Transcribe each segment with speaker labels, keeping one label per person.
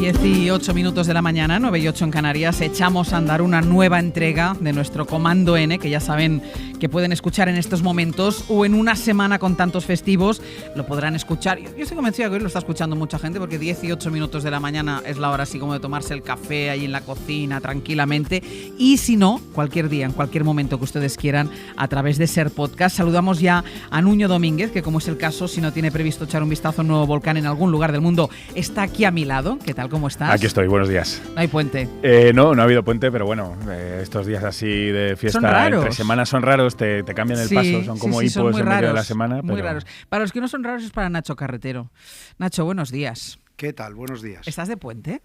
Speaker 1: 18 minutos de la mañana, 9 y 8 en Canarias, echamos a andar una nueva entrega de nuestro Comando N, que ya saben que pueden escuchar en estos momentos o en una semana con tantos festivos, lo podrán escuchar. Yo estoy convencido que hoy lo está escuchando mucha gente, porque 18 minutos de la mañana es la hora así como de tomarse el café ahí en la cocina tranquilamente, y si no, cualquier día, en cualquier momento que ustedes quieran, a través de Ser Podcast. Saludamos ya a Nuño Domínguez, que como es el caso, si no tiene previsto echar un vistazo a un nuevo volcán en algún lugar del mundo, está aquí a mi lado. ¿Qué tal? ¿Cómo estás?
Speaker 2: Aquí estoy, buenos días.
Speaker 1: ¿No hay puente?
Speaker 2: No ha habido puente, pero bueno, estos días así de fiesta entre semanas son raros, te cambian el paso, son como hipos en medio de la semana.
Speaker 1: Muy raros. Para los que no son raros es para Nacho Carretero. Nacho, buenos días.
Speaker 3: ¿Qué tal? Buenos días.
Speaker 1: ¿Estás de puente?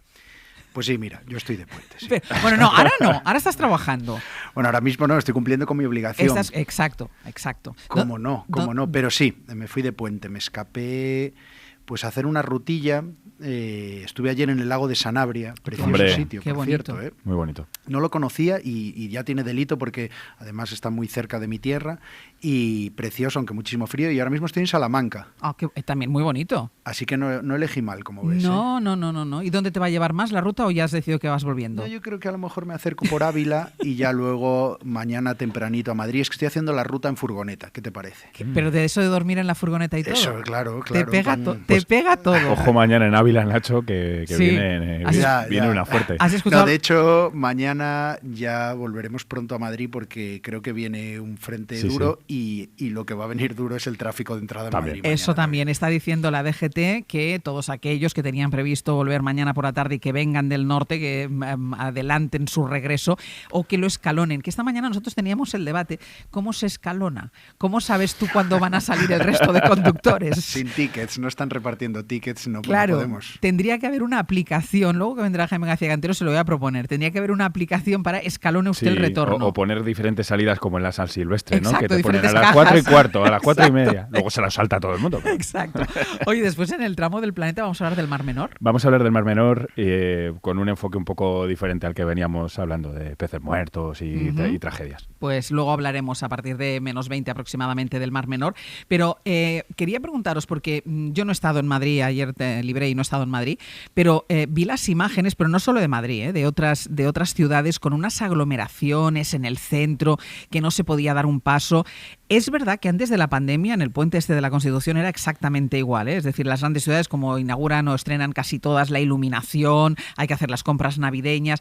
Speaker 3: Pues sí, mira, yo estoy de puente. Sí.
Speaker 1: Bueno, no, ahora estás trabajando.
Speaker 3: Bueno, ahora mismo no, estoy cumpliendo con mi obligación.
Speaker 1: Exacto.
Speaker 3: ¿Cómo no? Pero sí, me fui de puente, me escapé pues a hacer una rutilla. Estuve ayer en el lago de Sanabria, precioso sitio,
Speaker 1: qué
Speaker 3: por
Speaker 1: bonito.
Speaker 3: cierto.
Speaker 2: Muy bonito.
Speaker 3: No lo conocía y ya tiene delito porque además está muy cerca de mi tierra y precioso, aunque muchísimo frío. Y ahora mismo estoy en Salamanca.
Speaker 1: También muy bonito.
Speaker 3: Así que no elegí mal, como ves.
Speaker 1: No. ¿Y dónde te va a llevar más la ruta o ya has decidido que vas volviendo?
Speaker 3: No, yo creo que a lo mejor me acerco por Ávila y ya luego mañana tempranito a Madrid. Es que estoy haciendo la ruta en furgoneta. ¿Qué te parece?
Speaker 1: Pero de eso de dormir en la furgoneta y todo.
Speaker 3: Eso, claro.
Speaker 1: Te pega todo.
Speaker 2: Ojo mañana en Ávila, Nacho, que
Speaker 1: Sí.
Speaker 2: viene una fuerte.
Speaker 1: ¿Has escuchado?
Speaker 3: No, de hecho, mañana ya volveremos pronto a Madrid porque creo que viene un frente duro. Y lo que va a venir duro es el tráfico de entrada a Madrid.
Speaker 1: Eso también está diciendo la DGT, que todos aquellos que tenían previsto volver mañana por la tarde y que vengan del norte, que adelanten su regreso o que lo escalonen. Que esta mañana nosotros teníamos el debate. ¿Cómo se escalona? ¿Cómo sabes tú cuándo van a salir el resto de conductores?
Speaker 3: Sin tickets, no están repartiendo tickets, no podemos.
Speaker 1: Tendría que haber una aplicación, luego que vendrá Jaime García Cantero se lo voy a proponer, tendría que haber una aplicación para escalone usted el retorno.
Speaker 2: O poner diferentes salidas como en la San Silvestre,
Speaker 1: Exacto,
Speaker 2: ¿no? Que te ponen a las
Speaker 1: cajas.
Speaker 2: 4 y cuarto, a las 4 y media. Luego se la salta todo el mundo. Pero.
Speaker 1: Exacto. Oye, después en el tramo del planeta vamos a hablar del Mar Menor.
Speaker 2: Vamos a hablar del Mar Menor con un enfoque un poco diferente al que veníamos hablando de peces muertos y tragedias.
Speaker 1: Pues luego hablaremos a partir de menos 20 aproximadamente del Mar Menor. Pero quería preguntaros, porque yo no he estado en Madrid, ayer te libré y no he estado en Madrid, pero vi las imágenes, pero no solo de Madrid, de otras ciudades con unas aglomeraciones en el centro, que no se podía dar un paso. Es verdad que antes de la pandemia, en el puente este de la Constitución era exactamente igual, Es decir, las grandes ciudades como inauguran o estrenan casi todas la iluminación, hay que hacer las compras navideñas.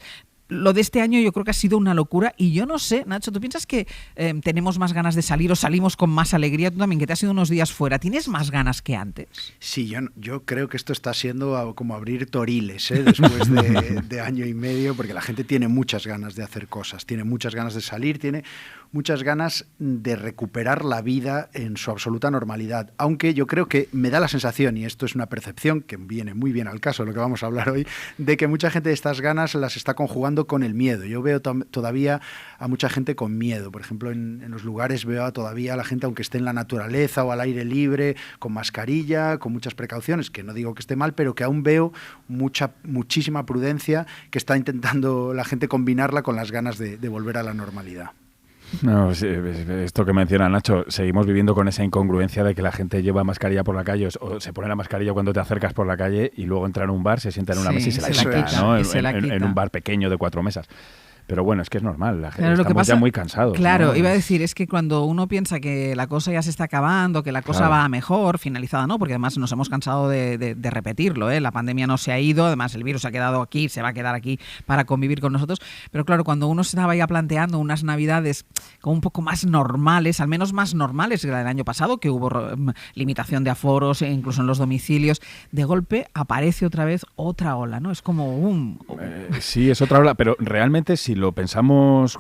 Speaker 1: Lo de este año yo creo que ha sido una locura y yo no sé, Nacho, ¿tú piensas que tenemos más ganas de salir o salimos con más alegría? Tú también, que te has ido unos días fuera, ¿tienes más ganas que antes?
Speaker 3: Sí, yo creo que esto está siendo como abrir toriles, después de año y medio, porque la gente tiene muchas ganas de hacer cosas, tiene muchas ganas de salir, tiene muchas ganas de recuperar la vida en su absoluta normalidad, aunque yo creo que me da la sensación, y esto es una percepción que viene muy bien al caso de lo que vamos a hablar hoy, de que mucha gente de estas ganas las está conjugando con el miedo. Yo veo todavía a mucha gente con miedo. Por ejemplo, en los lugares veo todavía a la gente, aunque esté en la naturaleza o al aire libre, con mascarilla, con muchas precauciones, que no digo que esté mal, pero que aún veo muchísima prudencia que está intentando la gente combinarla con las ganas de volver a la normalidad.
Speaker 2: No, sí, esto que menciona Nacho, seguimos viviendo con esa incongruencia de que la gente lleva mascarilla por la calle o se pone la mascarilla cuando te acercas por la calle y luego entra en un bar, se sienta en una mesa y se la quita, ¿no? En un bar pequeño de 4 mesas. Pero bueno, es que es normal, la gente estamos ya muy cansados.
Speaker 1: Claro,
Speaker 2: ¿no?
Speaker 1: Iba a decir, es que cuando uno piensa que la cosa ya se está acabando, que la cosa va mejor, finalizada no, porque además nos hemos cansado de repetirlo, La pandemia no se ha ido, además el virus ha quedado aquí, se va a quedar aquí para convivir con nosotros, pero claro, cuando uno se estaba ya planteando unas navidades como un poco más normales, al menos más normales que la del año pasado, que hubo limitación de aforos, incluso en los domicilios, de golpe aparece otra vez otra ola, ¿no? Es como
Speaker 2: sí, es otra ola, pero realmente si lo pensamos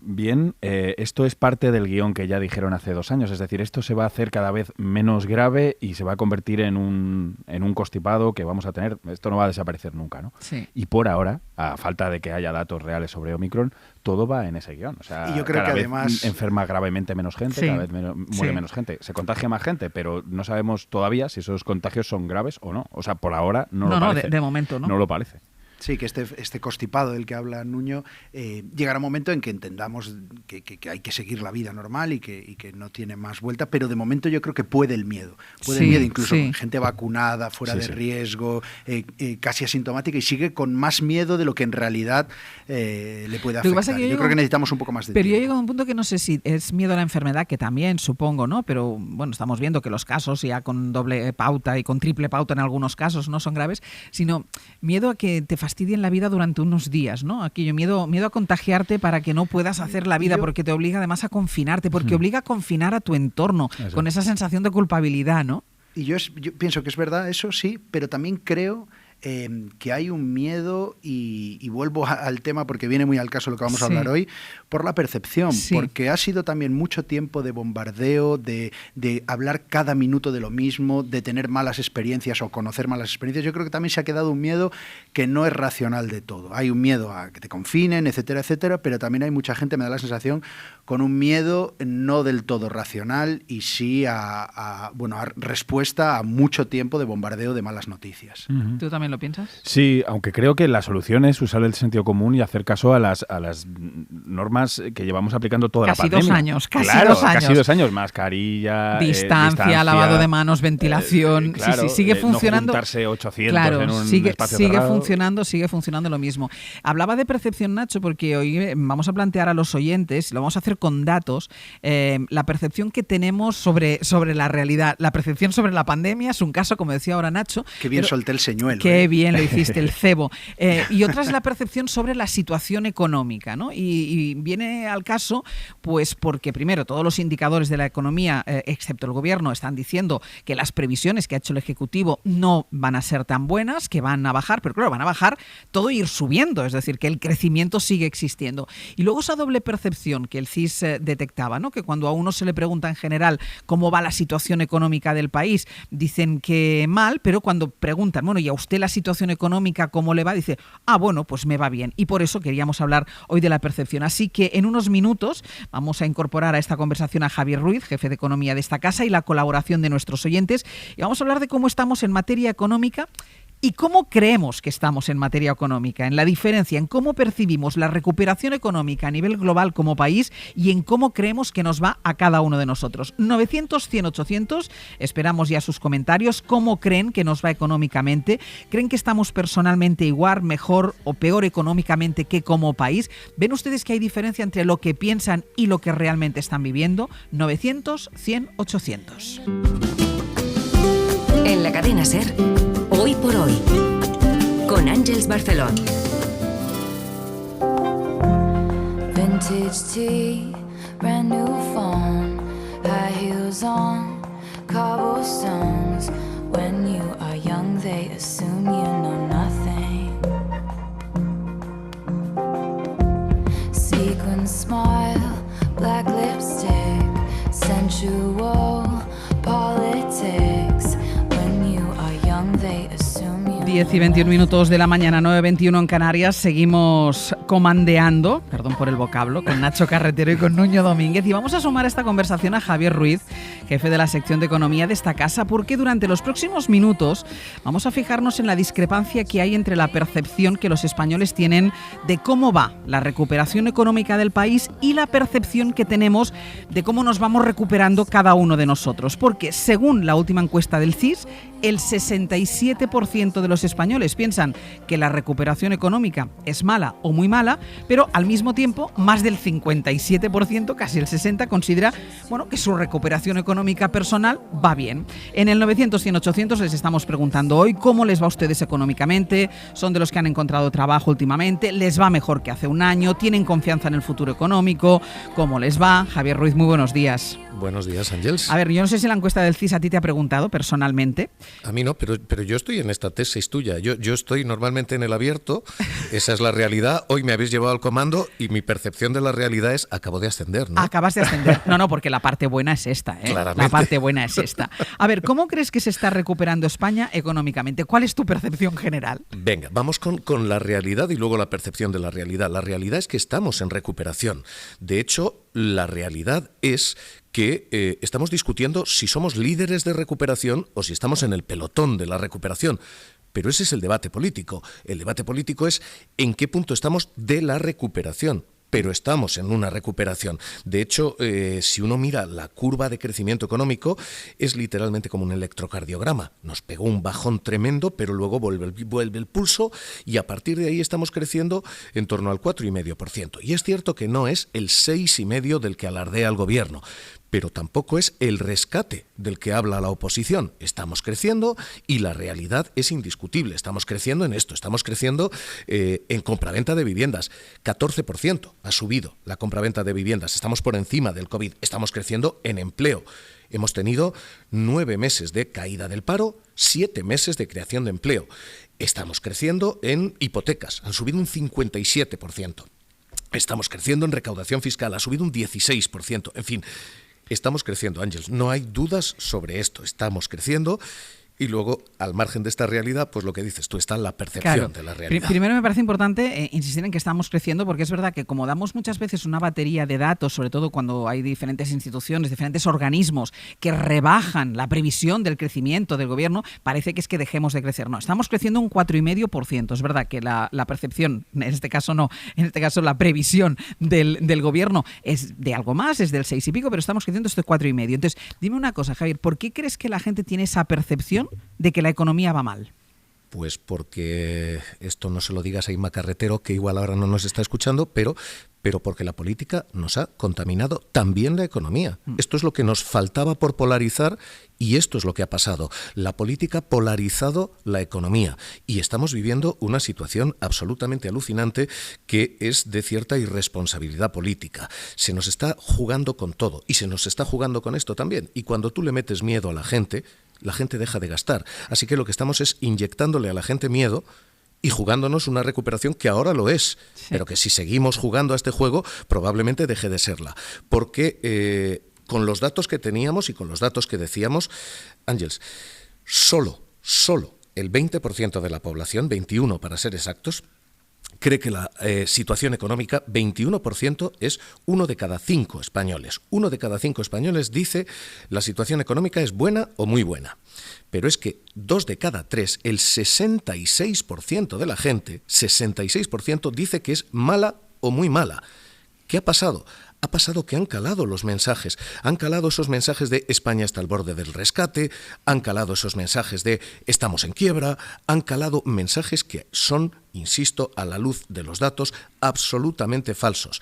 Speaker 2: bien, esto es parte del guión que ya dijeron hace 2 años. Es decir, esto se va a hacer cada vez menos grave y se va a convertir en un constipado que vamos a tener. Esto no va a desaparecer nunca, ¿no?
Speaker 1: Sí.
Speaker 2: Y por ahora, a falta de que haya datos reales sobre Omicron, todo va en ese guión. O sea,
Speaker 3: y yo creo
Speaker 2: cada
Speaker 3: que
Speaker 2: vez
Speaker 3: además
Speaker 2: enferma gravemente menos gente, cada vez muere menos gente. Se contagia más gente, pero no sabemos todavía si esos contagios son graves o no. O sea, por ahora no lo parece.
Speaker 1: De momento no.
Speaker 2: No lo parece.
Speaker 3: Sí, que este constipado del que habla Nuño, llegará un momento en que entendamos que hay que seguir la vida normal y que no tiene más vuelta, pero de momento yo creo que puede el miedo. Puede el miedo, incluso con gente vacunada, fuera de riesgo, casi asintomática, y sigue con más miedo de lo que en realidad le puede afectar. Yo creo que necesitamos un poco más de tiempo.
Speaker 1: Pero yo llego a un punto que no sé si es miedo a la enfermedad, que también supongo, ¿no? Pero bueno, estamos viendo que los casos ya con doble pauta y con triple pauta en algunos casos no son graves, sino miedo a que te fastidien la vida durante unos días, ¿no? Aquello, miedo a contagiarte para que no puedas hacer la vida, porque te obliga además a confinarte, porque obliga a confinar a tu entorno, con esa sensación de culpabilidad, ¿no?
Speaker 3: Y yo pienso que es verdad, eso sí, pero también creo que hay un miedo, y vuelvo al tema porque viene muy al caso lo que vamos a hablar hoy, por la percepción, porque ha sido también mucho tiempo de bombardeo, de hablar cada minuto de lo mismo, de tener malas experiencias o conocer malas experiencias. Yo creo que también se ha quedado un miedo que no es racional de todo. Hay un miedo a que te confinen, etcétera, etcétera, pero también hay mucha gente, me da la sensación, con un miedo no del todo racional y sí a respuesta a mucho tiempo de bombardeo de malas noticias.
Speaker 1: ¿Tú también lo piensas?
Speaker 2: Sí, aunque creo que la solución es usar el sentido común y hacer caso a las normas que llevamos aplicando toda la pandemia. Casi 2 años. Mascarilla, distancia,
Speaker 1: lavado de manos, ventilación. Sigue funcionando.
Speaker 2: No juntarse 800 en un espacio cerrado.
Speaker 1: Sigue funcionando lo mismo. Hablaba de percepción, Nacho, porque hoy vamos a plantear a los oyentes, lo vamos a hacer con datos, la percepción que tenemos sobre la realidad. La percepción sobre la pandemia es un caso, como decía ahora Nacho.
Speaker 3: Qué bien solté el señuelo.
Speaker 1: Qué bien lo hiciste, el cebo. Y otra es la percepción sobre la situación económica, ¿no? Y viene al caso, pues porque primero todos los indicadores de la economía, excepto el gobierno, están diciendo que las previsiones que ha hecho el Ejecutivo no van a ser tan buenas, que van a bajar, pero claro, van a bajar todo e ir subiendo, es decir, que el crecimiento sigue existiendo. Y luego esa doble percepción que el CIS detectaba, ¿no? Que cuando a uno se le pregunta en general cómo va la situación económica del país, dicen que mal, pero cuando preguntan, bueno, ¿y a usted la situación económica cómo le va? Dice, bueno, pues me va bien. Y por eso queríamos hablar hoy de la percepción. Así que en unos minutos vamos a incorporar a esta conversación a Javier Ruiz, jefe de economía de esta casa, y la colaboración de nuestros oyentes. Y vamos a hablar de cómo estamos en materia económica y cómo creemos que estamos en materia económica, en la diferencia, en cómo percibimos la recuperación económica a nivel global como país y en cómo creemos que nos va a cada uno de nosotros. 900-100-800, esperamos ya sus comentarios. ¿Cómo creen que nos va económicamente? ¿Creen que estamos personalmente igual, mejor o peor económicamente que como país? ¿Ven ustedes que hay diferencia entre lo que piensan y lo que realmente están viviendo? 900-100-800.
Speaker 4: En la cadena SER, Hoy por Hoy, con Àngels Barceló.
Speaker 5: Vintage tea, brand new phone, high heels on, cobblestones. When you are young, they assume you know nothing. Sequin smile, black lipstick, sensual politics. When you are young, they assume you
Speaker 1: 10 y 21 minutos de la mañana, 9:21 en Canarias. Seguimos comandeando, perdón por el vocablo, con Nacho Carretero y con Nuño Domínguez. Y vamos a sumar a esta conversación a Javier Ruiz, jefe de la sección de economía de esta casa, porque durante los próximos minutos vamos a fijarnos en la discrepancia que hay entre la percepción que los españoles tienen de cómo va la recuperación económica del país y la percepción que tenemos de cómo nos vamos recuperando cada uno de nosotros. Porque según la última encuesta del CIS, el 67% de los españoles piensan que la recuperación económica es mala o muy mala, pero al mismo tiempo más del 57%, casi el 60%, considera que su recuperación económica personal va bien. En el 900-100-800 les estamos preguntando hoy cómo les va a ustedes económicamente, son de los que han encontrado trabajo últimamente, les va mejor que hace un año, tienen confianza en el futuro económico, ¿cómo les va? Javier Ruiz, muy buenos días.
Speaker 6: Buenos días, Àngels.
Speaker 1: A ver, yo no sé si la encuesta del CIS a ti te ha preguntado personalmente.
Speaker 6: A mí no, pero yo estoy en esta tesis tuya. Yo estoy normalmente en el abierto, esa es la realidad. Hoy me habéis llevado al comando y mi percepción de la realidad es acabo de ascender, ¿no?
Speaker 1: Acabas de ascender. No, porque la parte buena es esta, ¿eh?
Speaker 6: Claramente.
Speaker 1: La parte buena es esta. A ver, ¿cómo crees que se está recuperando España económicamente? ¿Cuál es tu percepción general?
Speaker 6: Venga, vamos con la realidad y luego la percepción de la realidad. La realidad es que estamos en recuperación. De hecho, la realidad es que estamos discutiendo si somos líderes de recuperación o si estamos en el pelotón de la recuperación. Pero ese es el debate político. El debate político es en qué punto estamos de la recuperación. Pero estamos en una recuperación. De hecho, si uno mira la curva de crecimiento económico, es literalmente como un electrocardiograma. Nos pegó un bajón tremendo, pero luego vuelve el pulso y a partir de ahí estamos creciendo en torno al 4,5%. Y es cierto que no es el 6,5% del que alardea el gobierno, pero tampoco es el rescate del que habla la oposición. Estamos creciendo y la realidad es indiscutible. Estamos creciendo en esto, estamos creciendo en compraventa de viviendas. 14% ha subido la compraventa de viviendas. Estamos por encima del COVID. Estamos creciendo en empleo. Hemos tenido 9 meses de caída del paro, 7 meses de creación de empleo. Estamos creciendo en hipotecas. Han subido un 57%. Estamos creciendo en recaudación fiscal. Ha subido un 16%. En fin, estamos creciendo, Ángeles, no hay dudas sobre esto, estamos creciendo y luego, al margen de esta realidad, pues lo que dices tú, está la percepción de la realidad.
Speaker 1: Primero me parece importante insistir en que estamos creciendo porque es verdad que como damos muchas veces una batería de datos, sobre todo cuando hay diferentes instituciones, diferentes organismos que rebajan la previsión del crecimiento del gobierno, parece que es que dejemos de crecer. No, estamos creciendo un 4,5%. Es verdad que la percepción, en este caso no, en este caso la previsión del gobierno es de algo más, es del 6 y pico, pero estamos creciendo este 4,5%. Entonces, dime una cosa, Javier, ¿por qué crees que la gente tiene esa percepción de que la economía va mal?
Speaker 6: Pues porque esto no se lo digas a Inma Carretero, que igual ahora no nos está escuchando, pero porque la política nos ha contaminado también la economía. Esto es lo que nos faltaba por polarizar y esto es lo que ha pasado. La política ha polarizado la economía y estamos viviendo una situación absolutamente alucinante que es de cierta irresponsabilidad política. Se nos está jugando con todo y se nos está jugando con esto también. Y cuando tú le metes miedo a la gente deja de gastar. Así que lo que estamos es inyectándole a la gente miedo y jugándonos una recuperación que ahora lo es, sí, pero que si seguimos jugando a este juego probablemente deje de serla. Porque con los datos que teníamos y con los datos que decíamos, Ángeles, solo el 20% de la población, 21 para ser exactos, cree que la situación económica, 21%, es 1 de cada 5 españoles. 1 de cada 5 españoles dice la situación económica es buena o muy buena. Pero es que 2 de cada 3, el 66% de la gente, 66% dice que es mala o muy mala. ¿Qué ha pasado? Ha pasado que han calado los mensajes, han calado esos mensajes de España está al borde del rescate, han calado esos mensajes de estamos en quiebra, han calado mensajes que son, insisto, a la luz de los datos, absolutamente falsos.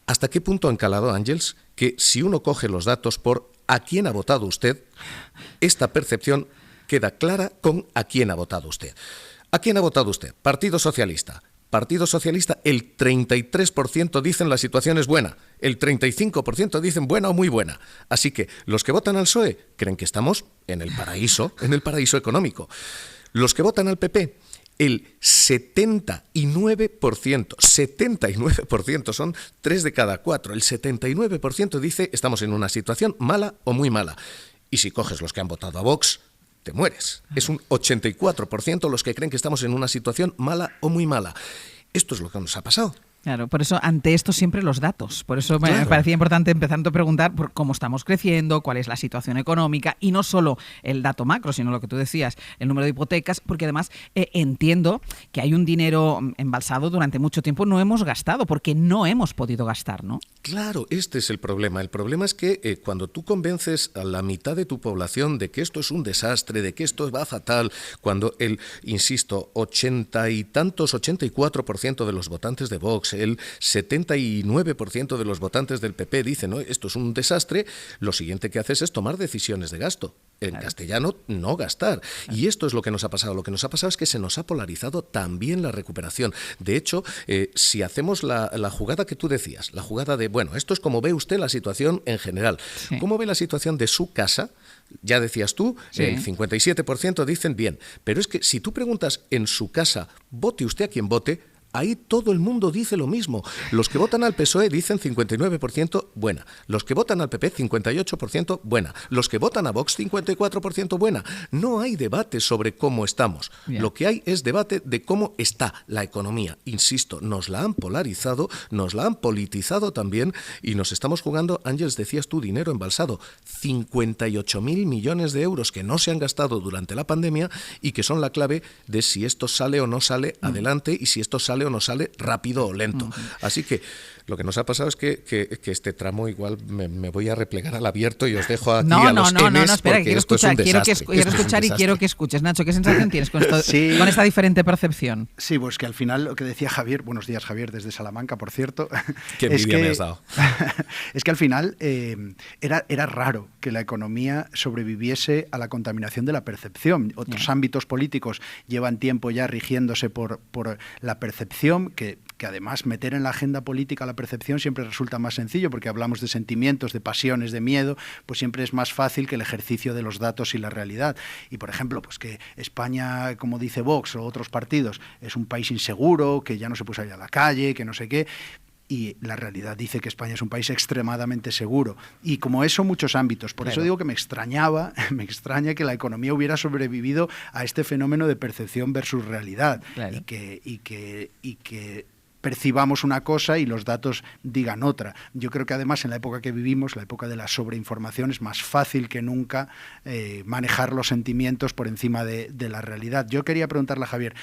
Speaker 6: ¿Hasta qué punto han calado, Ángeles, que si uno coge los datos por a quién ha votado usted, esta percepción queda clara con a quién ha votado usted? ¿A quién ha votado usted? Partido Socialista. Partido Socialista, el 33% dicen la situación es buena, el 35% dicen buena o muy buena. Así que los que votan al PSOE creen que estamos en el paraíso económico. Los que votan al PP, el 79%, son 3 de cada 4, el 79% dice estamos en una situación mala o muy mala. Y si coges los que han votado a Vox, te mueres. Es un 84% los que creen que estamos en una situación mala o muy mala. Esto es lo que nos ha pasado.
Speaker 1: Claro, por eso ante esto siempre los datos. Por eso me parecía importante empezar a preguntar por cómo estamos creciendo, cuál es la situación económica y no solo el dato macro, sino lo que tú decías, el número de hipotecas, porque además entiendo que hay un dinero embalsado durante mucho tiempo, no hemos gastado, porque no hemos podido gastar, ¿no?
Speaker 6: Claro, este es el problema. El problema es que cuando tú convences a la mitad de tu población de que esto es un desastre, de que esto va fatal, cuando el, insisto, 84% de los votantes de Vox, el 79% de los votantes del PP dicen, no, esto es un desastre, lo siguiente que haces es tomar decisiones de gasto. En castellano, no gastar. Y esto es lo que nos ha pasado. Lo que nos ha pasado es que se nos ha polarizado también la recuperación. De hecho, si hacemos la jugada que tú decías, la jugada de, bueno, esto es como ve usted la situación en general. Sí. ¿Cómo ve la situación de su casa? Ya decías tú, sí, el 57% dicen bien. Pero es que si tú preguntas en su casa, vote usted a quien vote, Ahí todo el mundo dice lo mismo. Los que votan al PSOE dicen 59% buena. Los que votan al PP, 58% buena. Los que votan a Vox, 54% buena. No hay debate sobre cómo estamos.
Speaker 1: Bien.
Speaker 6: Lo que hay es debate de cómo está la economía. Insisto, nos la han polarizado, nos la han politizado también y nos estamos jugando, Ángeles, decías tú, dinero embalsado. 58.000 millones de euros que no se han gastado durante la pandemia y que son la clave de si esto sale o no sale adelante y si esto sale o no sale rápido o lento. Así que lo que nos ha pasado es que este tramo igual me voy a replegar al abierto y os dejo aquí a los Ms,
Speaker 1: espera, que quiero escuchar, quiero escuchar y quiero que escuches. Nacho, ¿qué sensación tienes con esto,
Speaker 3: Sí.
Speaker 1: con esta diferente percepción?
Speaker 3: Sí, pues que al final lo que decía Javier, buenos días Javier desde Salamanca, por cierto.
Speaker 6: Qué envidia me has dado.
Speaker 3: Es que al final era raro que la economía sobreviviese a la contaminación de la percepción. Otros ámbitos políticos llevan tiempo ya rigiéndose por la percepción, que además meter en la agenda política la percepción siempre resulta más sencillo, porque hablamos de sentimientos, de pasiones, de miedo, pues siempre es más fácil que el ejercicio de los datos y la realidad. Y, por ejemplo, pues que España, como dice Vox o otros partidos, es un país inseguro, que ya no se puede salir a la calle, que no sé qué. Y la realidad dice que España es un país extremadamente seguro. Y como eso, muchos ámbitos. Por eso digo que me extraña que la economía hubiera sobrevivido a este fenómeno de percepción versus realidad.
Speaker 1: Claro.
Speaker 3: Y que percibamos una cosa y los datos digan otra. Yo creo que además en la época que vivimos, la época de la sobreinformación, es más fácil que nunca manejar los sentimientos por encima de la realidad. Yo quería preguntarle a Javier,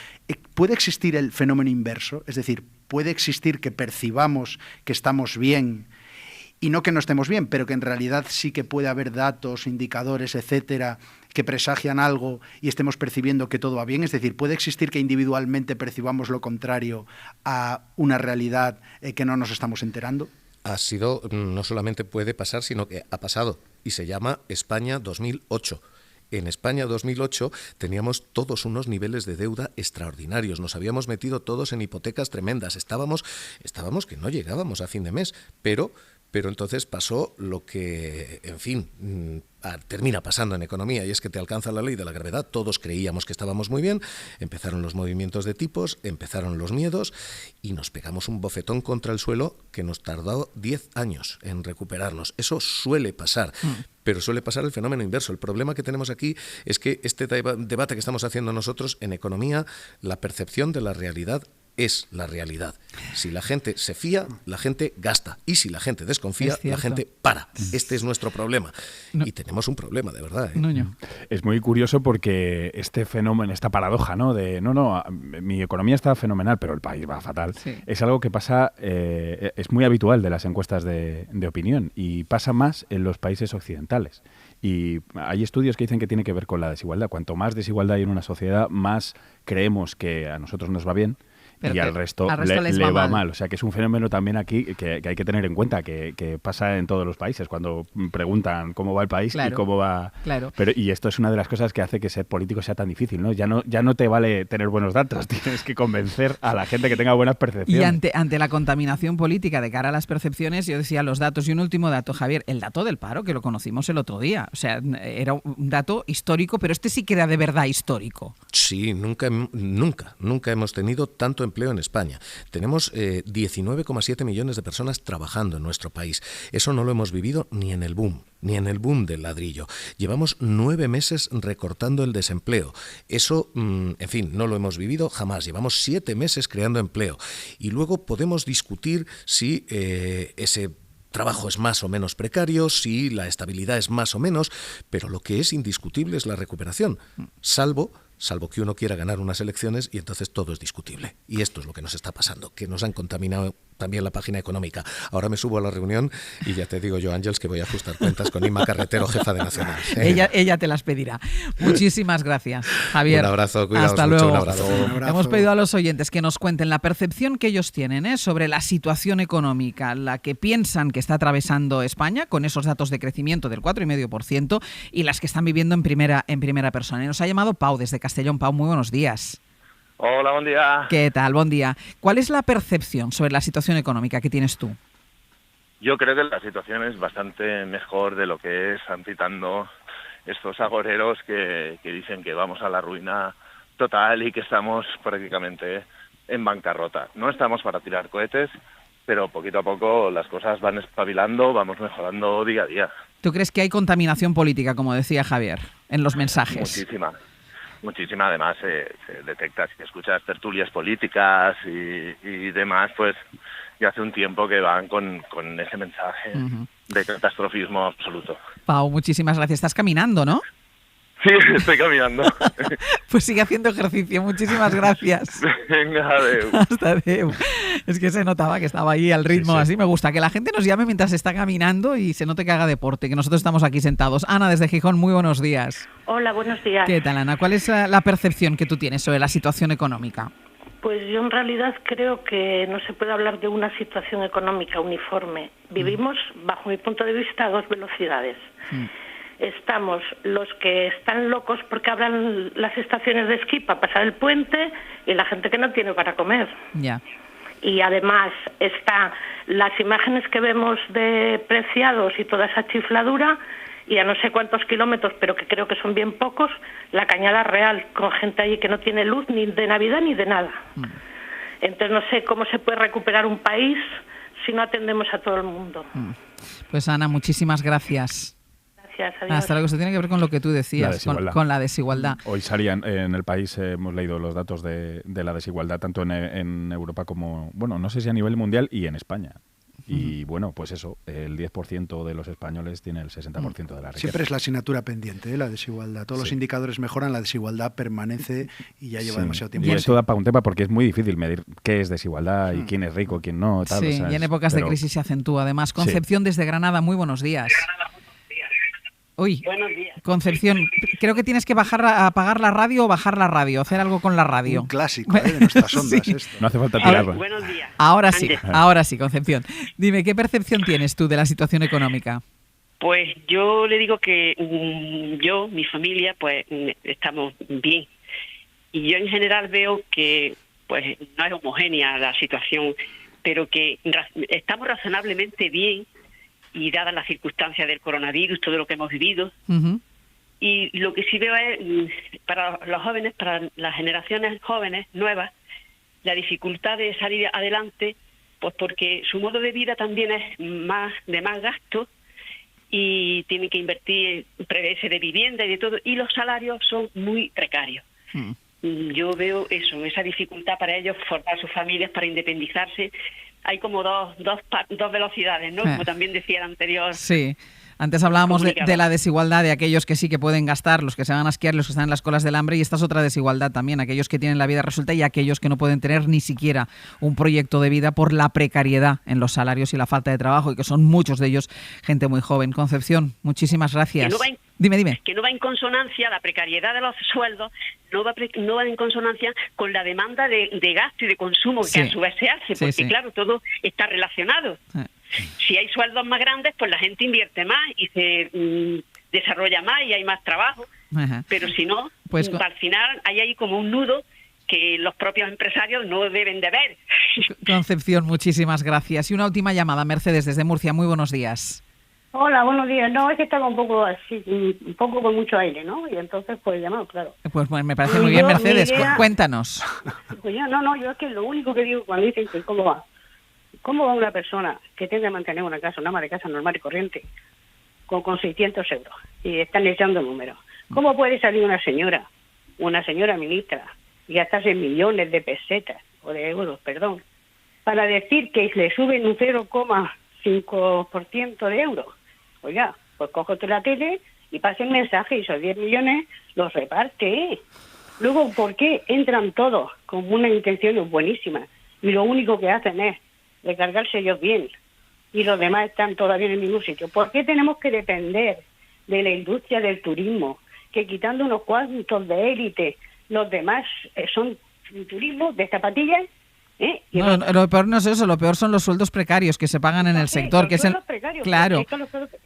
Speaker 3: ¿puede existir el fenómeno inverso? Es decir, ¿puede existir que percibamos que estamos bien y no que no estemos bien, pero que en realidad sí que puede haber datos, indicadores, etcétera, que presagian algo y estemos percibiendo que todo va bien? Es decir, ¿puede existir que individualmente percibamos lo contrario a una realidad que no nos estamos enterando?
Speaker 6: No solamente puede pasar, sino que ha pasado, y se llama España 2008. En España 2008 teníamos todos unos niveles de deuda extraordinarios, nos habíamos metido todos en hipotecas tremendas, estábamos que no llegábamos a fin de mes, pero entonces pasó lo que, en fin, termina pasando en economía, y es que te alcanza la ley de la gravedad. Todos creíamos que estábamos muy bien, empezaron los movimientos de tipos, empezaron los miedos y nos pegamos un bofetón contra el suelo que nos tardó 10 años en recuperarnos. Eso suele pasar. Pero suele pasar el fenómeno inverso. El problema que tenemos aquí es que este debate que estamos haciendo nosotros en economía, la percepción de la realidad es la realidad. Si la gente se fía, la gente gasta. Y si la gente desconfía, la gente para. Este es nuestro problema. Y tenemos un problema, de verdad.
Speaker 1: Nuño.
Speaker 2: Es muy curioso porque este fenómeno, esta paradoja, ¿no? De mi economía está fenomenal, pero el país va fatal. Sí. Es algo que pasa, es muy habitual de las encuestas de opinión y pasa más en los países occidentales. Y hay estudios que dicen que tiene que ver con la desigualdad. Cuanto más desigualdad hay en una sociedad, más creemos que a nosotros nos va bien. Pero y al resto le va mal. O sea, que es un fenómeno también aquí que hay que tener en cuenta, que pasa en todos los países, cuando preguntan cómo va el país y cómo va...
Speaker 1: Claro.
Speaker 2: Y esto es una de las cosas que hace que ser político sea tan difícil, ¿no? Ya no te vale tener buenos datos, tienes que convencer a la gente que tenga buenas percepciones.
Speaker 1: Y ante la contaminación política de cara a las percepciones, yo decía los datos. Y un último dato, Javier, el dato del paro, que lo conocimos el otro día. O sea, era un dato histórico, pero este sí que era de verdad histórico.
Speaker 6: Sí, nunca hemos tenido tanto empleo en España. Tenemos 19,7 millones de personas trabajando en nuestro país. Eso no lo hemos vivido ni en el boom del ladrillo. Llevamos 9 meses recortando el desempleo. Eso, en fin, no lo hemos vivido jamás. Llevamos 7 meses creando empleo. Y luego podemos discutir si ese trabajo es más o menos precario, si la estabilidad es más o menos, pero lo que es indiscutible es la recuperación, salvo que uno quiera ganar unas elecciones y entonces todo es discutible. Y esto es lo que nos está pasando, que nos han contaminado también la página económica. Ahora me subo a la reunión y ya te digo yo, Ángeles, que voy a ajustar cuentas con Inma Carretero, jefa de Nacional.
Speaker 1: Ella te las pedirá. Muchísimas gracias, Javier.
Speaker 6: Un abrazo, cuidaos
Speaker 1: Hasta
Speaker 6: mucho,
Speaker 1: luego.
Speaker 6: un abrazo.
Speaker 1: Hemos pedido a los oyentes que nos cuenten la percepción que ellos tienen sobre la situación económica, la que piensan que está atravesando España con esos datos de crecimiento del 4,5% y las que están viviendo en primera persona. Y nos ha llamado Pau desde Castellón. Pau, muy buenos días.
Speaker 7: Hola, buen día.
Speaker 1: ¿Qué tal? Buen día. ¿Cuál es la percepción sobre la situación económica que tienes tú?
Speaker 7: Yo creo que la situación es bastante mejor de lo que están citando estos agoreros que dicen que vamos a la ruina total y que estamos prácticamente en bancarrota. No estamos para tirar cohetes, pero poquito a poco las cosas van espabilando, vamos mejorando día a día.
Speaker 1: ¿Tú crees que hay contaminación política, como decía Javier, en los mensajes?
Speaker 7: Muchísima. Además, se detecta, si escuchas tertulias políticas y demás, pues ya hace un tiempo que van con ese mensaje de catastrofismo absoluto.
Speaker 1: Pau, muchísimas gracias. Estás caminando, ¿no?
Speaker 7: Sí, estoy caminando.
Speaker 1: Pues sigue haciendo ejercicio. Muchísimas gracias.
Speaker 7: Venga, adeu.
Speaker 1: Hasta adeu. Es que se notaba que estaba ahí al ritmo, sí. Así me gusta. Que la gente nos llame mientras está caminando y se note que haga deporte, que nosotros estamos aquí sentados. Ana, desde Gijón, muy buenos días.
Speaker 8: Hola, buenos días.
Speaker 1: ¿Qué tal, Ana? ¿Cuál es la percepción que tú tienes sobre la situación económica?
Speaker 8: Pues yo en realidad creo que no se puede hablar de una situación económica uniforme. Vivimos, bajo mi punto de vista, a dos velocidades. Estamos los que están locos porque abran las estaciones de esquí para pasar el puente y la gente que no tiene para comer.
Speaker 1: Ya.
Speaker 8: Y además están las imágenes que vemos de preciados y toda esa chifladura y a no sé cuántos kilómetros, pero que creo que son bien pocos, la Cañada Real, con gente allí que no tiene luz ni de Navidad ni de nada. Entonces no sé cómo se puede recuperar un país si no atendemos a todo el mundo.
Speaker 1: Pues Ana, muchísimas gracias. Hasta luego. Se tiene que ver con lo que tú decías, con la desigualdad.
Speaker 2: Hoy salían en El País, hemos leído los datos de la desigualdad tanto en Europa como, bueno, no sé si a nivel mundial y en España. Y bueno, pues eso, el 10% de los españoles tiene el 60% de la riqueza.
Speaker 3: Siempre es la asignatura pendiente, la desigualdad. Todos los indicadores mejoran, la desigualdad permanece y ya lleva demasiado tiempo.
Speaker 2: Y esto da para un tema porque es muy difícil medir qué es desigualdad y quién es rico, quién no. Tal,
Speaker 1: sí, y en épocas de crisis se acentúa. Además, Concepción desde Granada, muy buenos días. Uy, buenos días. Concepción, creo que tienes que apagar la radio o bajar la radio, hacer algo con la radio.
Speaker 3: Un clásico de nuestras ondas esto.
Speaker 2: No hace falta tirarlo.
Speaker 9: Buenos días.
Speaker 1: Ahora sí, Concepción. Dime, ¿qué percepción tienes tú de la situación económica?
Speaker 9: Pues yo le digo que mi familia, pues estamos bien. Y yo en general veo que pues no es homogénea la situación, pero que estamos razonablemente bien. Y dadas las circunstancias del coronavirus, todo lo que hemos vivido. Y lo que sí veo es, para los jóvenes, para las generaciones jóvenes, nuevas, la dificultad de salir adelante, pues porque su modo de vida también es de más gasto y tienen que invertir, preverse de vivienda y de todo, y los salarios son muy precarios. Yo veo esa dificultad para ellos formar sus familias, para independizarse. Hay como dos velocidades, ¿no? Como también decía el anterior.
Speaker 1: Sí. Antes hablábamos de la desigualdad de aquellos que sí que pueden gastar, los que se van a esquiar, los que están en las colas del hambre, y esta es otra desigualdad también, aquellos que tienen la vida resuelta y aquellos que no pueden tener ni siquiera un proyecto de vida por la precariedad en los salarios y la falta de trabajo, y que son muchos de ellos gente muy joven. Concepción, muchísimas gracias. Dime.
Speaker 9: Que no va en consonancia, la precariedad de los sueldos no va en consonancia con la demanda de gasto y de consumo que a su vez se hace, porque claro, todo está relacionado. Si hay sueldos más grandes, pues la gente invierte más y se desarrolla más y hay más trabajo. Pero si no, pues al final hay ahí como un nudo que los propios empresarios no deben de ver.
Speaker 1: Concepción, muchísimas gracias. Y una última llamada, Mercedes, desde Murcia. Muy buenos días.
Speaker 10: Hola, buenos días. No, es que estaba un poco así, un poco con mucho aire, ¿no? Y entonces, pues llamado, claro.
Speaker 1: Pues me parece muy bien, Mercedes. Cuéntanos.
Speaker 10: Pues yo es que lo único que digo cuando dicen que ¿cómo va una persona que tiene que mantener una casa, una ama de casa normal y corriente, con 600 euros, y están echando números? ¿Cómo puede salir una señora ministra, y gastarse millones de pesetas, o de euros, perdón, para decir que le suben un 0,5% de euros? Oiga, pues cógete la tele y pase el mensaje y esos 10 millones los reparte. Luego, ¿por qué entran todos con una intención buenísima y lo único que hacen es recargarse ellos bien y los demás están todavía en el mismo sitio? ¿Por qué tenemos que depender de la industria del turismo, que quitando unos cuantos de élite, los demás son turismo de zapatillas?
Speaker 1: No, lo peor no es eso, lo peor son los sueldos precarios que se pagan en el sector.
Speaker 10: Los sueldos precarios,
Speaker 1: claro.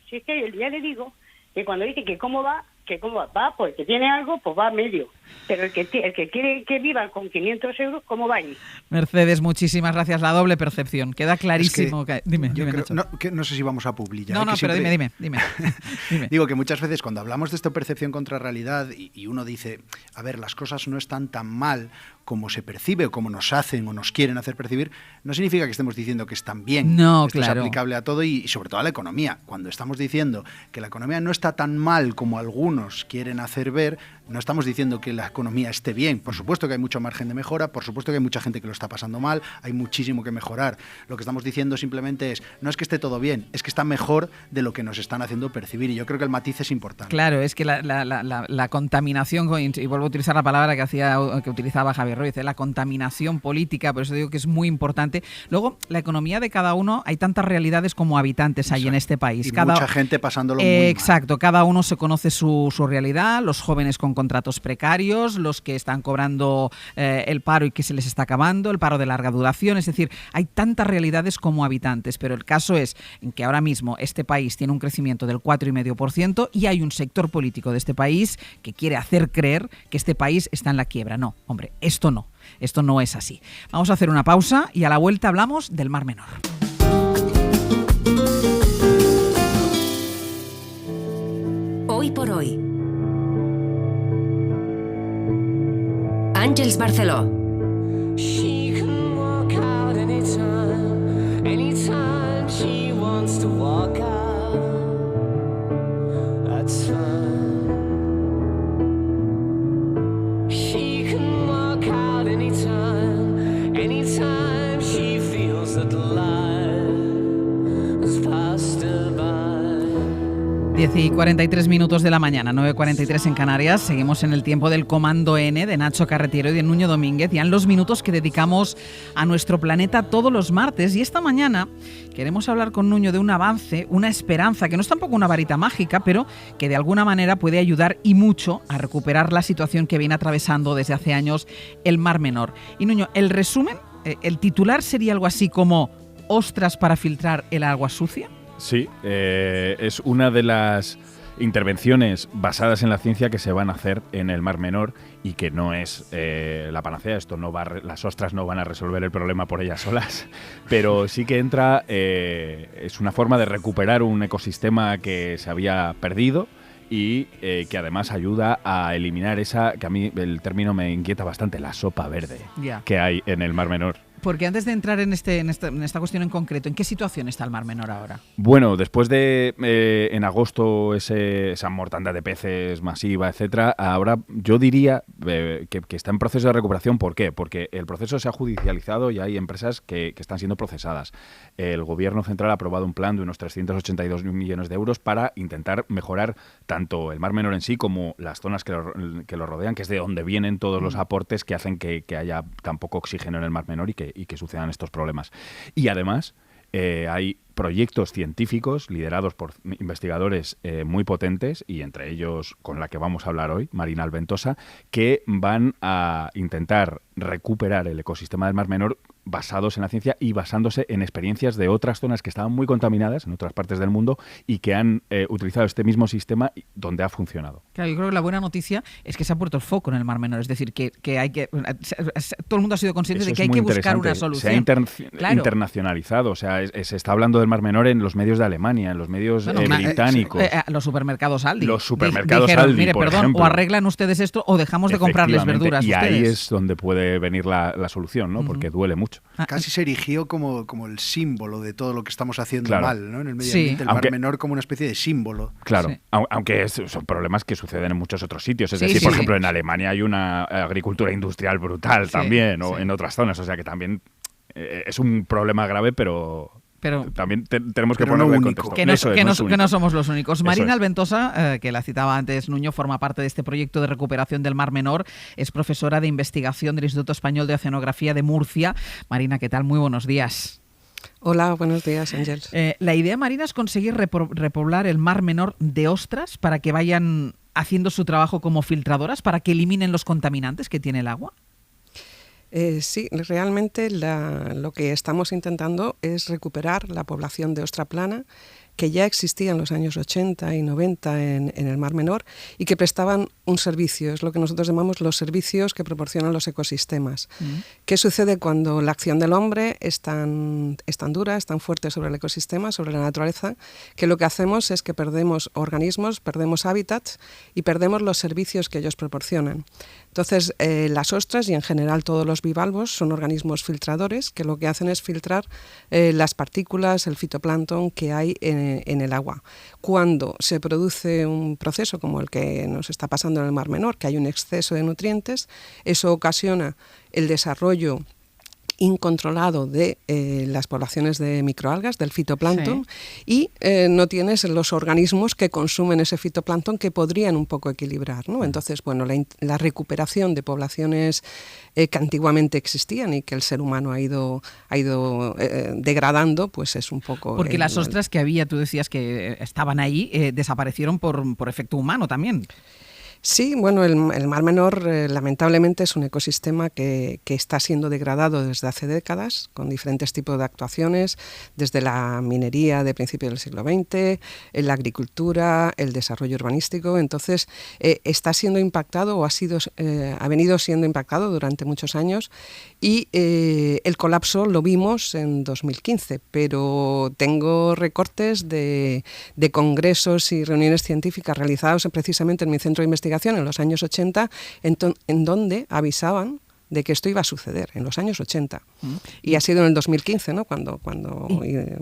Speaker 10: Si es que ya le digo que cuando dice que cómo va, que cómo va, pues el que tiene algo, pues va a medio. Pero el que quiere que viva con 500 euros, ¿cómo va a ir?
Speaker 1: Mercedes, muchísimas gracias. La doble percepción. Queda clarísimo. Dime,
Speaker 3: no sé si vamos a publicar.
Speaker 1: No, pero
Speaker 3: siempre...
Speaker 1: dime.
Speaker 3: Digo que muchas veces cuando hablamos de esta percepción contra realidad y uno dice, a ver, las cosas no están tan mal como se percibe o como nos hacen o nos quieren hacer percibir, no significa que estemos diciendo que están bien.
Speaker 1: No,
Speaker 3: Esto
Speaker 1: claro.
Speaker 3: es aplicable a todo y sobre todo a la economía. Cuando estamos diciendo que la economía no está tan mal como algunos quieren hacer ver, no estamos diciendo que la economía esté bien. Por supuesto que hay mucho margen de mejora, por supuesto que hay mucha gente que lo está pasando mal, hay muchísimo que mejorar. Lo que estamos diciendo simplemente es, no es que esté todo bien, es que está mejor de lo que nos están haciendo percibir. Y yo creo que el matiz es importante.
Speaker 1: Claro, es que la contaminación, y vuelvo a utilizar la palabra que utilizaba Javier Ruiz, la contaminación política, por eso digo que es muy importante. Luego, la economía de cada uno, hay tantas realidades como habitantes hay en este país.
Speaker 3: Y mucha gente pasándolo muy mal.
Speaker 1: Exacto, cada uno se conoce su realidad, los jóvenes con contratos precarios, los que están cobrando el paro y que se les está acabando, el paro de larga duración, es decir, hay tantas realidades como habitantes, pero el caso es en que ahora mismo este país tiene un crecimiento del 4,5% y hay un sector político de este país que quiere hacer creer que este país está en la quiebra. No, hombre, esto no es así. Vamos a hacer una pausa y a la vuelta hablamos del Mar Menor.
Speaker 4: Hoy por hoy. Àngels Barceló.
Speaker 11: She can walk out anytime she wants to walk out. That's fine. She can walk out anytime she feels that life has passed her by.
Speaker 1: 10:43 de la mañana, 9:43 en Canarias. Seguimos en el tiempo del Comando N de Nacho Carretero y de Nuño Domínguez, ya en los minutos que dedicamos a nuestro planeta todos los martes. Y esta mañana queremos hablar con Nuño de un avance, una esperanza, que no es tampoco una varita mágica, pero que de alguna manera puede ayudar y mucho a recuperar la situación que viene atravesando desde hace años el Mar Menor. Y Nuño, el resumen, el titular sería algo así como ostras para filtrar el agua sucia.
Speaker 2: Sí, es una de las intervenciones basadas en la ciencia que se van a hacer en el Mar Menor y que no es la panacea. Esto no va, las ostras no van a resolver el problema por ellas solas, pero sí que entra, es una forma de recuperar un ecosistema que se había perdido y que además ayuda a eliminar esa, que a mí el término me inquieta bastante, la sopa verde que hay en el Mar Menor.
Speaker 1: Porque antes de entrar en esta cuestión en concreto, ¿en qué situación está el Mar Menor ahora?
Speaker 2: Bueno, después de en agosto esa mortandad de peces masiva, etcétera, ahora yo diría que está en proceso de recuperación. ¿Por qué? Porque el proceso se ha judicializado y hay empresas que están siendo procesadas. El Gobierno central ha aprobado un plan de unos 382 millones de euros para intentar mejorar tanto el Mar Menor en sí como las zonas que lo rodean, que es de donde vienen todos los aportes que hacen que haya tan poco oxígeno en el Mar Menor y que sucedan estos problemas. Y además hay proyectos científicos liderados por investigadores muy potentes, y entre ellos con la que vamos a hablar hoy, Marina Alventosa, que van a intentar recuperar el ecosistema del Mar Menor basados en la ciencia y basándose en experiencias de otras zonas que estaban muy contaminadas en otras partes del mundo y que han utilizado este mismo sistema donde ha funcionado.
Speaker 1: Claro, yo creo que la buena noticia es que se ha puesto el foco en el Mar Menor, es decir, que hay que todo el mundo ha sido consciente de que hay que buscar una solución.
Speaker 2: Se ha internacionalizado, o sea, se está hablando del Mar Menor en los medios de Alemania, en los medios británicos.
Speaker 1: Los supermercados Aldi.
Speaker 2: Los supermercados
Speaker 1: dijeron,
Speaker 2: Aldi,
Speaker 1: mire,
Speaker 2: por
Speaker 1: perdón,
Speaker 2: ejemplo.
Speaker 1: O arreglan ustedes esto o dejamos de comprarles verduras.
Speaker 2: Y
Speaker 1: ustedes.
Speaker 2: ahí es donde puede venir la solución, ¿no? Porque duele mucho.
Speaker 3: Casi se erigió como el símbolo de todo lo que estamos haciendo mal, ¿no? En el medio ambiente, el Mar Menor como una especie de símbolo.
Speaker 2: Claro, aunque son problemas que suceden en muchos otros sitios. Es decir, por ejemplo, en Alemania hay una agricultura industrial brutal también, o en otras zonas. O sea que también es un problema grave, pero también tenemos que ponerlo en contexto.
Speaker 1: Que no somos los únicos. Marina Alventosa, que la citaba antes Nuño, forma parte de este proyecto de recuperación del Mar Menor. Es profesora de investigación del Instituto Español de Oceanografía de Murcia. Marina, ¿qué tal? Muy buenos días.
Speaker 12: Hola, buenos días, Ángels.
Speaker 1: La idea, Marina, es conseguir repoblar el Mar Menor de ostras para que vayan haciendo su trabajo como filtradoras, para que eliminen los contaminantes que tiene el agua.
Speaker 12: Sí, realmente lo que estamos intentando es recuperar la población de ostra plana, que ya existía en los años 80 y 90 en el Mar Menor y que prestaban un servicio, es lo que nosotros llamamos los servicios que proporcionan los ecosistemas. ¿Qué sucede cuando la acción del hombre es tan dura, es tan fuerte sobre el ecosistema, sobre la naturaleza, que lo que hacemos es que perdemos organismos, perdemos hábitats y perdemos los servicios que ellos proporcionan? Entonces, las ostras y en general todos los bivalvos son organismos filtradores que lo que hacen es filtrar las partículas, el fitoplancton que hay en el agua. Cuando se produce un proceso como el que nos está pasando en el Mar Menor, que hay un exceso de nutrientes, eso ocasiona el desarrollo incontrolado de las poblaciones de microalgas, del fitoplancton, y no tienes los organismos que consumen ese fitoplancton que podrían un poco equilibrar, ¿no? Entonces, bueno, la recuperación de poblaciones que antiguamente existían y que el ser humano ha ido degradando, pues es un poco...
Speaker 1: Porque las ostras que había, tú decías que estaban ahí, desaparecieron por efecto humano también.
Speaker 12: Sí, bueno, el Mar Menor lamentablemente es un ecosistema que está siendo degradado desde hace décadas, con diferentes tipos de actuaciones, desde la minería de principios del siglo XX, la agricultura, el desarrollo urbanístico. Entonces, está siendo impactado o ha venido siendo impactado durante muchos años y el colapso lo vimos en 2015, pero tengo recortes de congresos y reuniones científicas realizados precisamente en mi centro de investigación en los años 80, en donde avisaban de que esto iba a suceder en los años 80. Y ha sido en el 2015, ¿no? cuando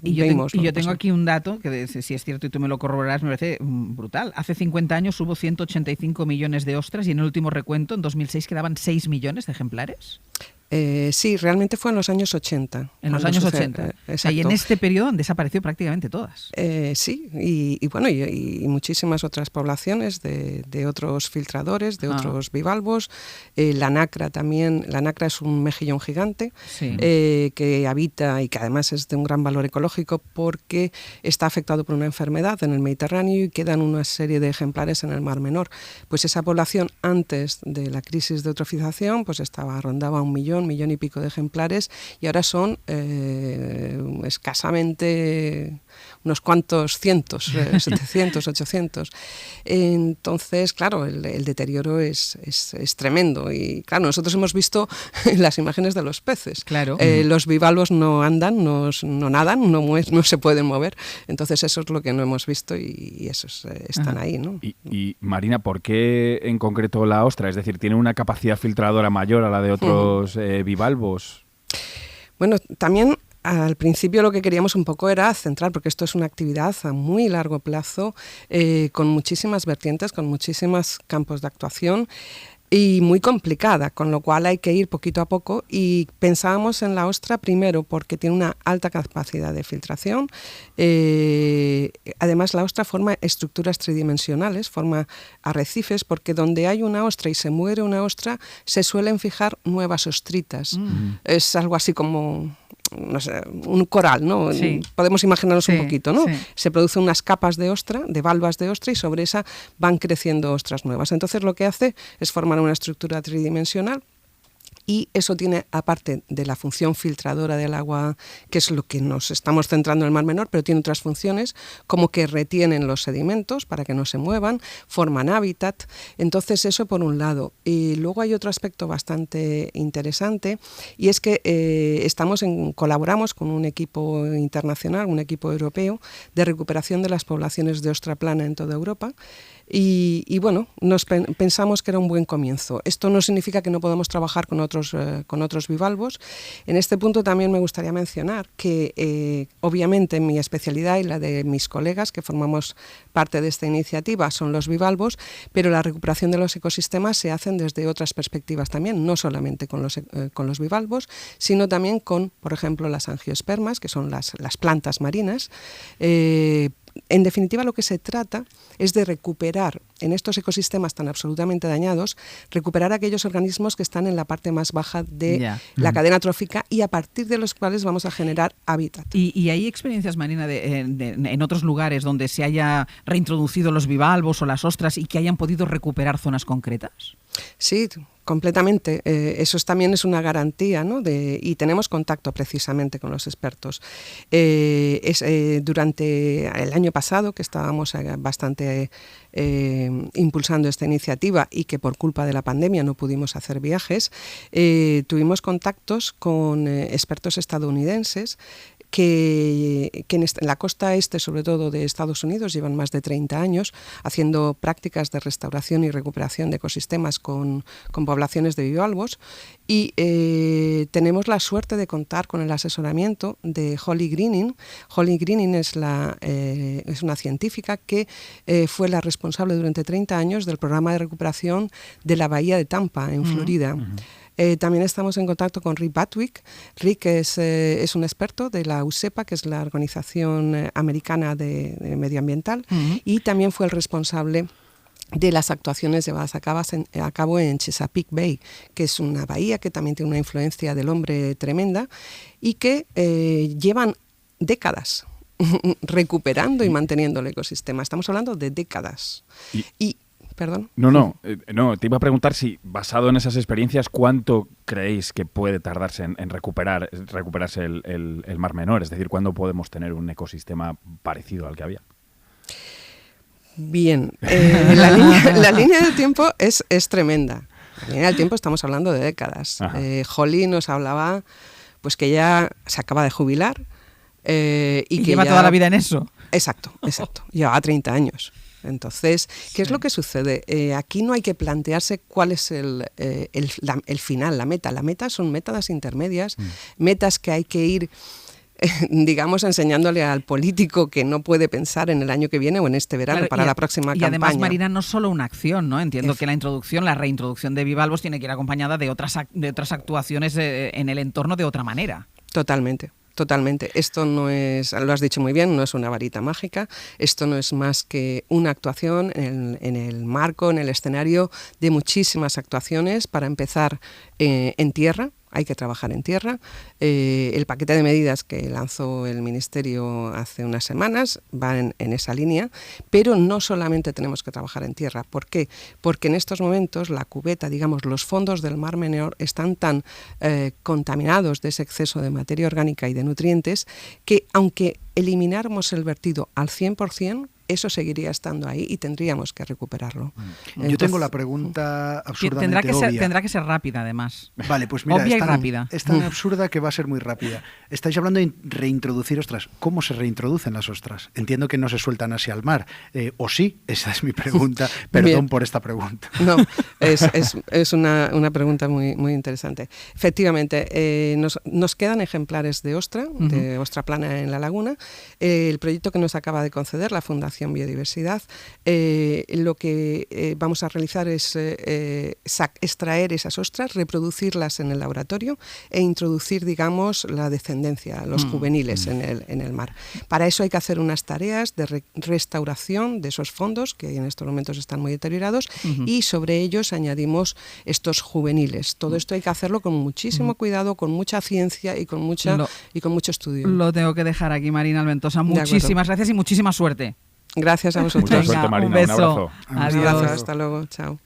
Speaker 12: vimos...
Speaker 1: Yo tengo aquí un dato, que si es cierto y tú me lo corroborarás, me parece brutal. Hace 50 años hubo 185 millones de ostras y en el último recuento, en 2006, quedaban 6 millones de ejemplares.
Speaker 12: Sí, realmente fue en los años 80.
Speaker 1: En los años 80. Y en este periodo han desaparecido prácticamente todas.
Speaker 12: Sí, y bueno, y muchísimas otras poblaciones de otros filtradores, de otros bivalvos. La nacra también, la nacra es un mejillón gigante que habita y que además es de un gran valor ecológico porque está afectado por una enfermedad en el Mediterráneo y quedan una serie de ejemplares en el Mar Menor. Pues esa población antes de la crisis de eutrofización pues rondaba 1 millón y pico de ejemplares y ahora son escasamente unos cuantos cientos, 700, 800. Entonces, claro, el deterioro es tremendo y claro, nosotros hemos visto las imágenes de los peces.
Speaker 1: Claro.
Speaker 12: Los bivalvos no andan, no nadan, no se pueden mover, entonces eso es lo que no hemos visto y esos están ahí, ¿no?
Speaker 2: Y Marina, ¿por qué en concreto la ostra? Es decir, ¿tiene una capacidad filtradora mayor a la de otros bivalvos?
Speaker 12: Bueno, también al principio lo que queríamos un poco era centrar, porque esto es una actividad a muy largo plazo, con muchísimas vertientes, con muchísimos campos de actuación y muy complicada, con lo cual hay que ir poquito a poco y pensábamos en la ostra primero porque tiene una alta capacidad de filtración, además la ostra forma estructuras tridimensionales, forma arrecifes porque donde hay una ostra y se muere una ostra se suelen fijar nuevas ostritas, es algo así como... no sé, un coral, ¿no? Sí. Podemos imaginarnos un poquito, ¿no? Sí. Se producen unas capas de ostra, de valvas de ostra, y sobre esa van creciendo ostras nuevas. Entonces lo que hace es formar una estructura tridimensional. Y eso tiene, aparte de la función filtradora del agua, que es lo que nos estamos centrando en el Mar Menor, pero tiene otras funciones, como que retienen los sedimentos para que no se muevan, forman hábitat. Entonces eso por un lado. Y luego hay otro aspecto bastante interesante, y es que colaboramos con un equipo internacional, un equipo europeo, de recuperación de las poblaciones de ostra plana en toda Europa. Y bueno, pensamos que era un buen comienzo. Esto no significa que no podamos trabajar con otros bivalvos. En este punto también me gustaría mencionar que obviamente mi especialidad y la de mis colegas que formamos parte de esta iniciativa son los bivalvos, pero la recuperación de los ecosistemas se hacen desde otras perspectivas también, no solamente con los bivalvos, sino también con, por ejemplo, las angiospermas, que son las plantas marinas. En definitiva, lo que se trata es de recuperar en estos ecosistemas tan absolutamente dañados, recuperar aquellos organismos que están en la parte más baja de la cadena trófica y a partir de los cuales vamos a generar hábitat.
Speaker 1: ¿Y hay experiencias, Marina, en otros lugares donde se haya reintroducido los bivalvos o las ostras y que hayan podido recuperar zonas concretas?
Speaker 12: Sí, Completamente. Eso también es una garantía, ¿no? Y tenemos contacto precisamente con los expertos. Durante el año pasado, que estábamos bastante impulsando esta iniciativa y que por culpa de la pandemia no pudimos hacer viajes, tuvimos contactos con expertos estadounidenses que en la costa este, sobre todo de Estados Unidos, llevan más de 30 años haciendo prácticas de restauración y recuperación de ecosistemas con poblaciones de bivalvos, y tenemos la suerte de contar con el asesoramiento de Holly Greening. Holly Greening es una científica que fue la responsable durante 30 años del programa de recuperación de la bahía de Tampa, en Florida. También estamos en contacto con Rick Batwick. Rick es un experto de la USEPA, que es la Organización Americana de Medioambiental, y también fue el responsable de las actuaciones llevadas a cabo en Chesapeake Bay, que es una bahía que también tiene una influencia del hombre tremenda y que llevan décadas recuperando y manteniendo el ecosistema. Estamos hablando de décadas. Perdón.
Speaker 2: No, te iba a preguntar si, basado en esas experiencias, ¿cuánto creéis que puede tardarse en recuperarse el Mar Menor? Es decir, ¿cuándo podemos tener un ecosistema parecido al que había?
Speaker 12: Bien, la línea del tiempo es tremenda. La línea del tiempo estamos hablando de décadas. Holly nos hablaba pues que ya se acaba de jubilar y que
Speaker 1: lleva toda la vida en eso.
Speaker 12: Exacto. Lleva 30 años. Entonces, ¿qué es lo que sucede? Aquí no hay que plantearse cuál es el final, la meta. La meta son metas intermedias, metas que hay que ir, digamos, enseñándole al político que no puede pensar en el año que viene o en este verano para la próxima campaña.
Speaker 1: Y además, Marina, no solo una acción, ¿no? Entiendo que la reintroducción de bivalvos tiene que ir acompañada de otras actuaciones en el entorno de otra manera.
Speaker 12: Totalmente. Esto no es, lo has dicho muy bien, no es una varita mágica, esto no es más que una actuación en el marco, en el escenario de muchísimas actuaciones. Para empezar, en tierra. Hay que trabajar en tierra. El paquete de medidas que lanzó el Ministerio hace unas semanas va en esa línea, pero no solamente tenemos que trabajar en tierra. ¿Por qué? Porque en estos momentos la cubeta, digamos, los fondos del Mar Menor están tan contaminados de ese exceso de materia orgánica y de nutrientes que, aunque elimináramos el vertido al 100%, eso seguiría estando ahí y tendríamos que recuperarlo.
Speaker 3: Yo tengo la pregunta absurdamente obvia.
Speaker 1: Tendrá que ser rápida, además.
Speaker 3: Vale, pues mira,
Speaker 1: obvia y rápida.
Speaker 3: Es tan absurda que va a ser muy rápida. Estáis hablando de reintroducir ostras. ¿Cómo se reintroducen las ostras? Entiendo que no se sueltan así al mar. ¿O sí? Esa es mi pregunta. Perdón por esta pregunta.
Speaker 12: No, es una pregunta muy, muy interesante. Efectivamente, nos quedan ejemplares de ostra plana en la laguna. El proyecto que nos acaba de conceder la Fundación Biodiversidad, lo que vamos a realizar es extraer esas ostras, reproducirlas en el laboratorio e introducir, digamos, la descendencia, los juveniles en el mar. Para eso hay que hacer unas tareas de restauración de esos fondos que en estos momentos están muy deteriorados y sobre ellos añadimos estos juveniles. Todo esto hay que hacerlo con muchísimo cuidado, con mucha ciencia y con mucho estudio.
Speaker 1: Lo tengo que dejar aquí, Marina Alventosa. Muchísimas gracias y muchísima suerte.
Speaker 12: Gracias a vosotros.
Speaker 2: Mucha suerte, Marina.
Speaker 1: Un beso.
Speaker 2: Un abrazo.
Speaker 1: Adiós.
Speaker 12: Gracias, hasta luego. Chao.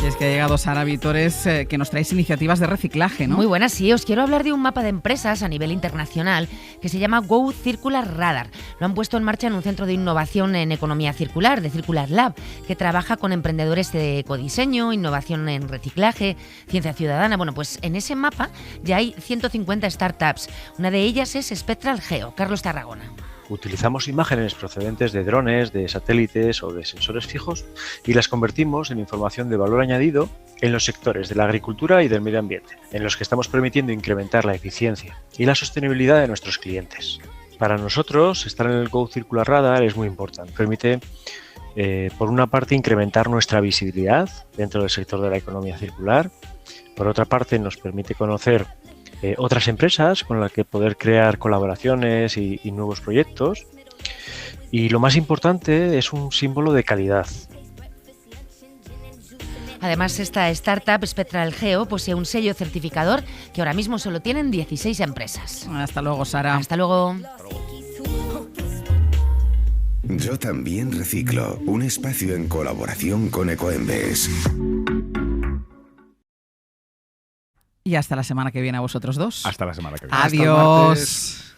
Speaker 1: Y es que ha llegado Sara Vitores, que nos trae iniciativas de reciclaje, ¿no?
Speaker 13: Muy buenas, sí. Os quiero hablar de un mapa de empresas a nivel internacional que se llama Go Circular Radar. Lo han puesto en marcha en un centro de innovación en economía circular, de Circular Lab, que trabaja con emprendedores de ecodiseño, innovación en reciclaje, ciencia ciudadana. Bueno, pues en ese mapa ya hay 150 startups. Una de ellas es Spectral Geo. Carlos Tarragona.
Speaker 14: Utilizamos imágenes procedentes de drones, de satélites o de sensores fijos y las convertimos en información de valor añadido en los sectores de la agricultura y del medio ambiente, en los que estamos permitiendo incrementar la eficiencia y la sostenibilidad de nuestros clientes. Para nosotros, estar en el Go Circular Radar es muy importante. Permite, por una parte, incrementar nuestra visibilidad dentro del sector de la economía circular. Por otra parte, nos permite conocer otras empresas con las que poder crear colaboraciones y nuevos proyectos. Y lo más importante, es un símbolo de calidad.
Speaker 13: Además, esta startup Spectral Geo posee un sello certificador que ahora mismo solo tienen 16 empresas.
Speaker 1: Hasta luego, Sara.
Speaker 13: Hasta luego.
Speaker 15: Yo también reciclo. Un espacio en colaboración con Ecoembes.
Speaker 1: Y hasta la semana que viene a vosotros dos.
Speaker 2: Hasta la semana que viene.
Speaker 1: Adiós.